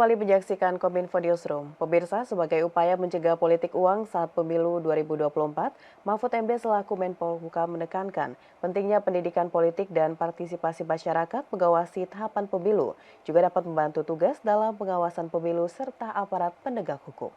kembali menyaksikan Kominfo Newsroom. Pemirsa, sebagai upaya mencegah politik uang saat pemilu 2024, Mahfud MD selaku Menpolhukam menekankan pentingnya pendidikan politik dan partisipasi masyarakat mengawasi tahapan pemilu, juga dapat membantu tugas dalam pengawasan pemilu serta aparat penegak hukum.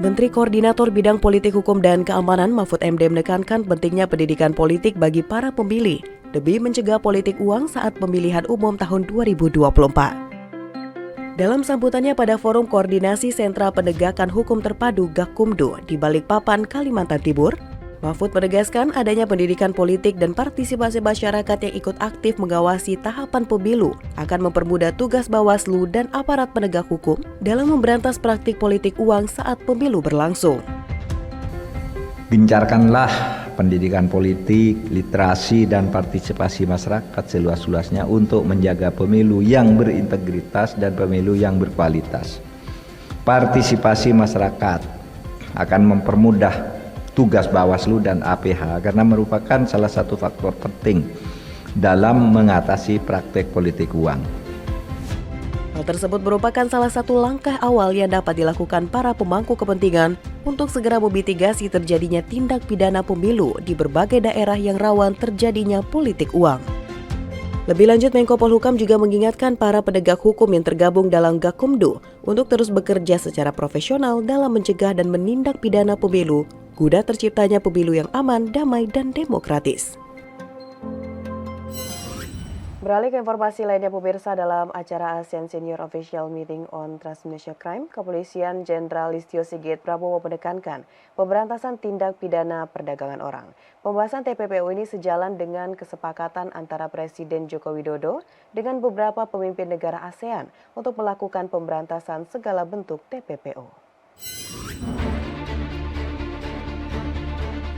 Menteri Koordinator Bidang Politik Hukum dan Keamanan Mahfud MD menekankan pentingnya pendidikan politik bagi para pemilih demi mencegah politik uang saat pemilihan umum tahun 2024. Dalam sambutannya pada Forum Koordinasi Sentra Penegakan Hukum Terpadu Gakumdu di Balikpapan, Kalimantan Timur, Mahfud menegaskan adanya pendidikan politik dan partisipasi masyarakat yang ikut aktif mengawasi tahapan pemilu akan mempermudah tugas Bawaslu dan aparat penegak hukum dalam memberantas praktik politik uang saat pemilu berlangsung. Gencarkanlah pendidikan politik, literasi, dan partisipasi masyarakat seluas-luasnya untuk menjaga pemilu yang berintegritas dan pemilu yang berkualitas. Partisipasi masyarakat akan mempermudah tugas Bawaslu dan APH karena merupakan salah satu faktor penting dalam mengatasi praktik politik uang. Hal tersebut merupakan salah satu langkah awal yang dapat dilakukan para pemangku kepentingan untuk segera memitigasi terjadinya tindak pidana pemilu di berbagai daerah yang rawan terjadinya politik uang. Lebih lanjut, Menko Polhukam juga mengingatkan para penegak hukum yang tergabung dalam Gakumdu untuk terus bekerja secara profesional dalam mencegah dan menindak pidana pemilu guna terciptanya pemilu yang aman, damai, dan demokratis. Beralih ke informasi lainnya, pemirsa, dalam acara ASEAN Senior Official Meeting on Transnational Crime, Kepolisian Jenderal Listio Sigit Prabowo menekankan pemberantasan tindak pidana perdagangan orang. Pembahasan TPPO ini sejalan dengan kesepakatan antara Presiden Joko Widodo dengan beberapa pemimpin negara ASEAN untuk melakukan pemberantasan segala bentuk TPPO.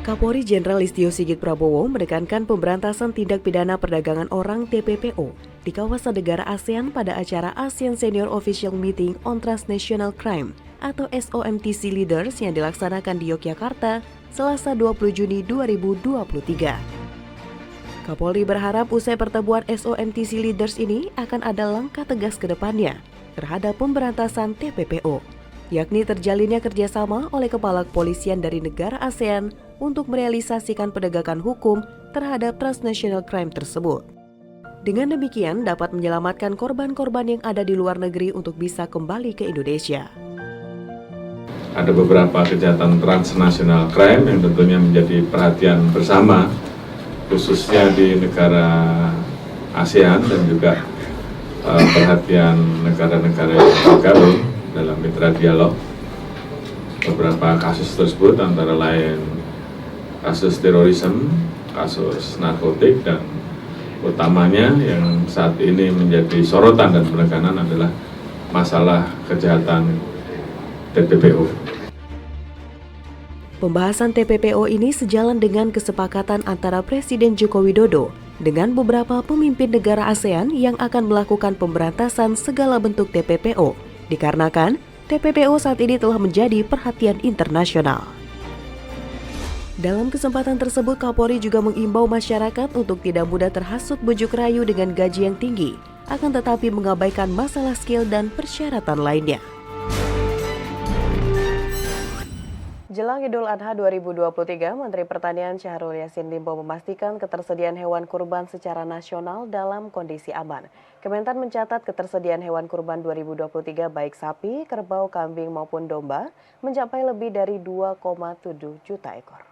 Kapolri Jenderal Listio Sigit Prabowo menekankan pemberantasan tindak pidana perdagangan orang TPPO di kawasan negara ASEAN pada acara ASEAN Senior Official Meeting on Transnational Crime atau SOMTC Leaders yang dilaksanakan di Yogyakarta, Selasa 20 Juni 2023. Kapolri berharap usai pertemuan SOMTC Leaders ini akan ada langkah tegas ke depannya terhadap pemberantasan TPPO, yakni terjalinnya kerjasama oleh kepala kepolisian dari negara ASEAN untuk merealisasikan penegakan hukum terhadap transnational crime tersebut. Dengan demikian dapat menyelamatkan korban-korban yang ada di luar negeri untuk bisa kembali ke Indonesia. Ada beberapa kejahatan transnational crime yang tentunya menjadi perhatian bersama, khususnya di negara ASEAN dan juga perhatian negara-negara yang bergabung dalam mitra dialog. Beberapa kasus tersebut antara lain kasus terorisme, kasus narkotik, dan utamanya yang saat ini menjadi sorotan dan penekanan adalah masalah kejahatan TPPO. Pembahasan TPPO ini sejalan dengan kesepakatan antara Presiden Joko Widodo dengan beberapa pemimpin negara ASEAN yang akan melakukan pemberantasan segala bentuk TPPO, dikarenakan TPPO saat ini telah menjadi perhatian internasional. Dalam kesempatan tersebut, Kapolri juga mengimbau masyarakat untuk tidak mudah terhasut bujuk rayu dengan gaji yang tinggi, akan tetapi mengabaikan masalah skill dan persyaratan lainnya. Jelang Idul Adha 2023, Menteri Pertanian Syahrul Yassin Limpo memastikan ketersediaan hewan kurban secara nasional dalam kondisi aman. Kementan mencatat ketersediaan hewan kurban 2023 baik sapi, kerbau, kambing maupun domba mencapai lebih dari 2,7 juta ekor.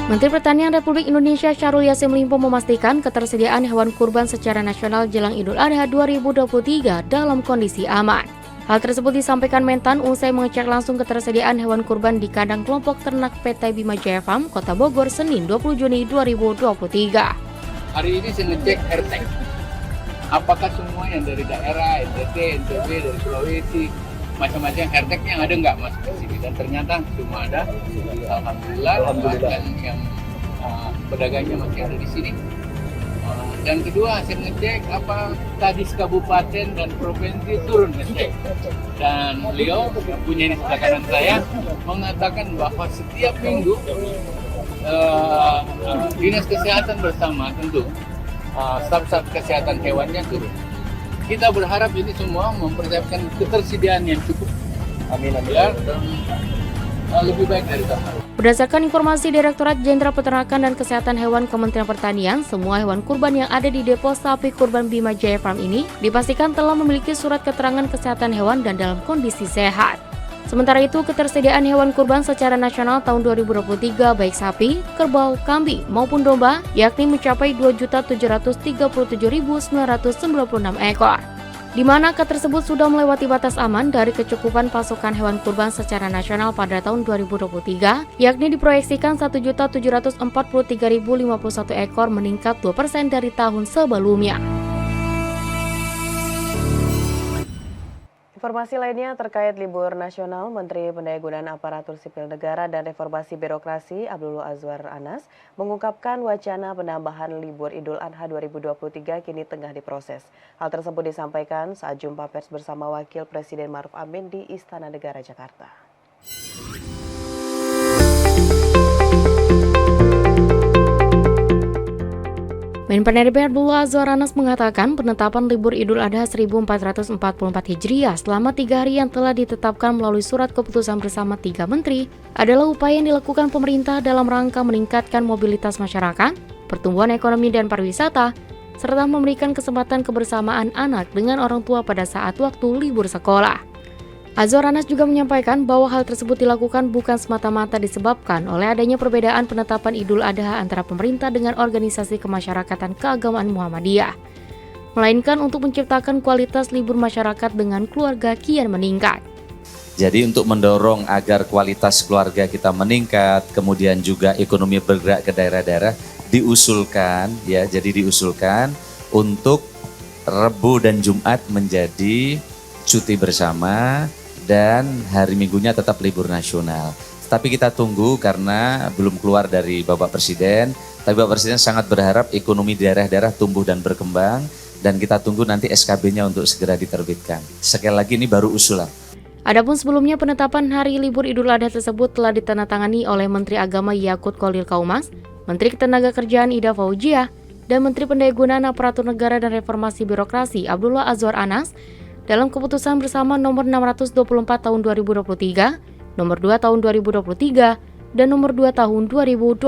Menteri Pertanian Republik Indonesia Syahrul Yassin Limpo memastikan ketersediaan hewan kurban secara nasional jelang Idul Adha 2023 dalam kondisi aman. Hal tersebut disampaikan Mentan usai mengecek langsung ketersediaan hewan kurban di kandang kelompok ternak PT Bima Jaya Farm, Kota Bogor, Senin 20 Juni 2023. Hari ini saya ngecek RT. Apakah semua yang dari daerah, NTT, NTB, dari Sulawesi, macam-macam RT yang ada nggak masuk ke sini? Dan ternyata semua ada. Alhamdulillah. Dan yang pedagangnya masih ada di sini. Dan kedua, saya ngecek apa Kadis Kabupaten dan Provinsi turun ngecek. Dan beliau punya di sebelah kanan saya mengatakan bahwa setiap minggu Dinas Kesehatan bersama tentu staf-staf kesehatan hewannya turun. Kita berharap ini semua mempersiapkan ketersediaan yang cukup. Amin. Dan lebih baik dari tahun. Berdasarkan informasi Direktorat Jenderal Peternakan dan Kesehatan Hewan Kementerian Pertanian, semua hewan kurban yang ada di depo sapi kurban Bima Jaya Farm ini dipastikan telah memiliki surat keterangan kesehatan hewan dan dalam kondisi sehat. Sementara itu, ketersediaan hewan kurban secara nasional tahun 2023 baik sapi, kerbau, kambing maupun domba yakni mencapai 2.737.996 ekor. Di mana angka tersebut sudah melewati batas aman dari kecukupan pasokan hewan kurban secara nasional pada tahun 2023, yakni diproyeksikan 1.743.051 ekor meningkat 2% dari tahun sebelumnya. Informasi lainnya terkait libur nasional, Menteri Pendayagunaan Aparatur Sipil Negara dan Reformasi Birokrasi Abdullah Azwar Anas mengungkapkan wacana penambahan libur Idul Adha 2023 kini tengah diproses. Hal tersebut disampaikan saat jumpa pers bersama Wakil Presiden Ma'ruf Amin di Istana Negara Jakarta. Menpan RB Abdullah Azwar Anas mengatakan penetapan libur Idul Adha 1444 Hijriah selama 3 hari yang telah ditetapkan melalui surat keputusan bersama 3 menteri adalah upaya yang dilakukan pemerintah dalam rangka meningkatkan mobilitas masyarakat, pertumbuhan ekonomi dan pariwisata, serta memberikan kesempatan kebersamaan anak dengan orang tua pada saat waktu libur sekolah. Azwar Anas juga menyampaikan bahwa hal tersebut dilakukan bukan semata-mata disebabkan oleh adanya perbedaan penetapan Idul Adha antara pemerintah dengan organisasi kemasyarakatan keagamaan Muhammadiyah, melainkan untuk menciptakan kualitas libur masyarakat dengan keluarga kian meningkat. Jadi untuk mendorong agar kualitas keluarga kita meningkat, kemudian juga ekonomi bergerak ke daerah-daerah, diusulkan untuk Rebu dan Jumat menjadi cuti bersama dan hari Minggunya tetap libur nasional. Tapi kita tunggu karena belum keluar dari Bapak Presiden. Tapi Bapak Presiden sangat berharap ekonomi daerah-daerah tumbuh dan berkembang dan kita tunggu nanti SKB-nya untuk segera diterbitkan. Sekali lagi ini baru usulan. Adapun sebelumnya penetapan hari libur Idul Adha tersebut telah ditandatangani oleh Menteri Agama Yakut Khalil Kaumas, Menteri Ketenagakerjaan Ida Fauziah, dan Menteri Pendayagunaan Aparatur Negara dan Reformasi Birokrasi Abdullah Azwar Anas dalam keputusan bersama nomor 624 tahun 2023, nomor 2 tahun 2023, dan nomor 2 tahun 2023.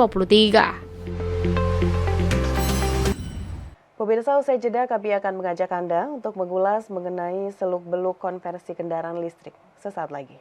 Pemirsa, usai jeda kami akan mengajak Anda untuk mengulas mengenai seluk-beluk konversi kendaraan listrik. Sesaat lagi.